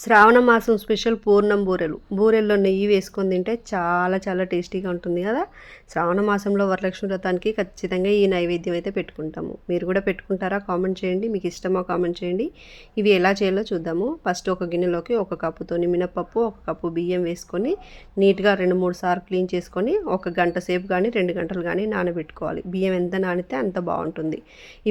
శ్రావణ మాసం స్పెషల్ పూర్ణం బూరెల్లో నెయ్యి వేసుకొని తింటే చాలా చాలా టేస్టీగా ఉంటుంది కదా. శ్రావణ మాసంలో వరలక్ష్మి వ్రతానికి ఖచ్చితంగా ఈ నైవేద్యం అయితే పెట్టుకుంటాము. మీరు కూడా పెట్టుకుంటారా? కామెంట్ చేయండి. మీకు ఇష్టమో కామెంట్ చేయండి. ఇవి ఎలా చేయాలో చూద్దాము. ఫస్ట్ ఒక గిన్నెలోకి ఒక కప్పుతో మినపప్పు, ఒక కప్పు బియ్యం వేసుకొని నీట్గా 2-3 సార్లు క్లీన్ చేసుకొని 1 గంట సేపు కానీ 2 గంటలు కానీ నానబెట్టుకోవాలి. బియ్యం ఎంత నానితే అంత బాగుంటుంది.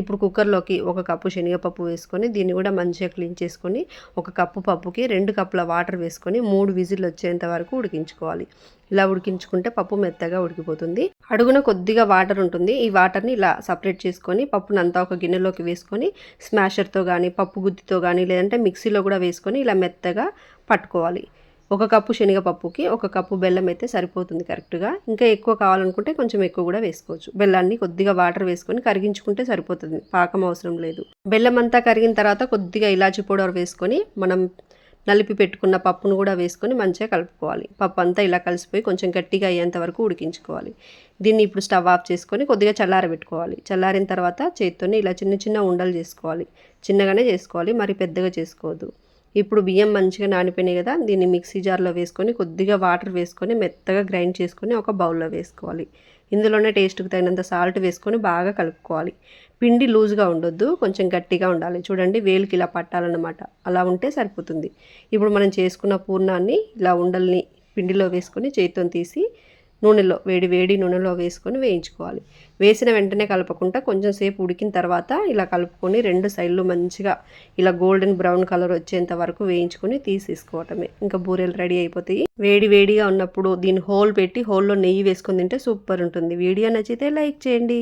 ఇప్పుడు కుక్కర్లోకి 1 కప్పు శనగపప్పు వేసుకొని దీన్ని కూడా మంచిగా క్లీన్ చేసుకొని 1 కప్పు పప్పుకి 2 కప్పుల వాటర్ వేసుకొని 3 విజిల్ వచ్చేంత వరకు ఉడికించుకోవాలి. ఇలా ఉడికించుకుంటే పప్పు మెత్తగా ఉడికిపోతుంది. అడుగున కొద్దిగా వాటర్ ఉంటుంది. ఈ వాటర్ని ఇలా సపరేట్ చేసుకొని పప్పునంతా ఒక గిన్నెలోకి వేసుకొని స్మాషర్తో కానీ పప్పు గుత్తితో కానీ లేదంటే మిక్సీలో కూడా వేసుకొని ఇలా మెత్తగా పట్టుకోవాలి. 1 కప్పు శనగపప్పుకి 1 కప్పు బెల్లం అయితే సరిపోతుంది కరెక్ట్గా. ఇంకా ఎక్కువ కావాలనుకుంటే కొంచెం ఎక్కువ కూడా వేసుకోవచ్చు. బెల్లాన్ని కొద్దిగా వాటర్ వేసుకొని కరిగించుకుంటే సరిపోతుంది, పాకం అవసరం లేదు. బెల్లం అంతా కరిగిన తర్వాత కొద్దిగా ఇలాచి పౌడర్ వేసుకొని మనం నలిపి పెట్టుకున్న పప్పును కూడా వేసుకొని మంచిగా కలుపుకోవాలి. పప్పు అంతా ఇలా కలిసిపోయి కొంచెం గట్టిగా అయ్యేంత వరకు ఉడికించుకోవాలి. దీన్ని ఇప్పుడు స్టవ్ ఆఫ్ చేసుకొని కొద్దిగా చల్లారబెట్టుకోవాలి. చల్లారిన తర్వాత చేత్తోని ఇలా చిన్న చిన్న ఉండలు చేసుకోవాలి. చిన్నగానే చేసుకోవాలి, మరి పెద్దగా చేసుకోవద్దు. ఇప్పుడు బియ్యం మంచిగా నానిపోయినాయి కదా, దీన్ని మిక్సీ జార్లో వేసుకొని కొద్దిగా వాటర్ వేసుకొని మెత్తగా గ్రైండ్ చేసుకొని ఒక బౌల్లో వేసుకోవాలి. ఇందులోనే టేస్ట్కి తగినంత సాల్ట్ వేసుకొని బాగా కలుపుకోవాలి. పిండి లూజ్గా ఉండొద్దు, కొంచెం గట్టిగా ఉండాలి. చూడండి, వేలికి ఇలా పట్టాలన్నమాట. అలా ఉంటే సరిపోతుంది. ఇప్పుడు మనం చేసుకున్న పూర్ణాన్ని ఇలా ఉండల్ని పిండిలో వేసుకొని చేతితో తీసి వేడి నూనెలో వేసుకొని వేయించుకోవాలి. వేసిన వెంటనే కలపకుండా కొంచెం సేపు ఉడికిన తర్వాత ఇలా కలుపుకొని 2 సైడ్లు మంచిగా ఇలా గోల్డెన్ బ్రౌన్ కలర్ వచ్చేంత వరకు వేయించుకొని తీసేసుకోవటమే. ఇంకా బూరెలు రెడీ అయిపోతాయి. వేడిగా ఉన్నప్పుడు దీన్ని హోల్ పెట్టి హోల్లో నెయ్యి వేసుకొని తింటే సూపర్ ఉంటుంది. వీడియో నచ్చితే లైక్ చేయండి.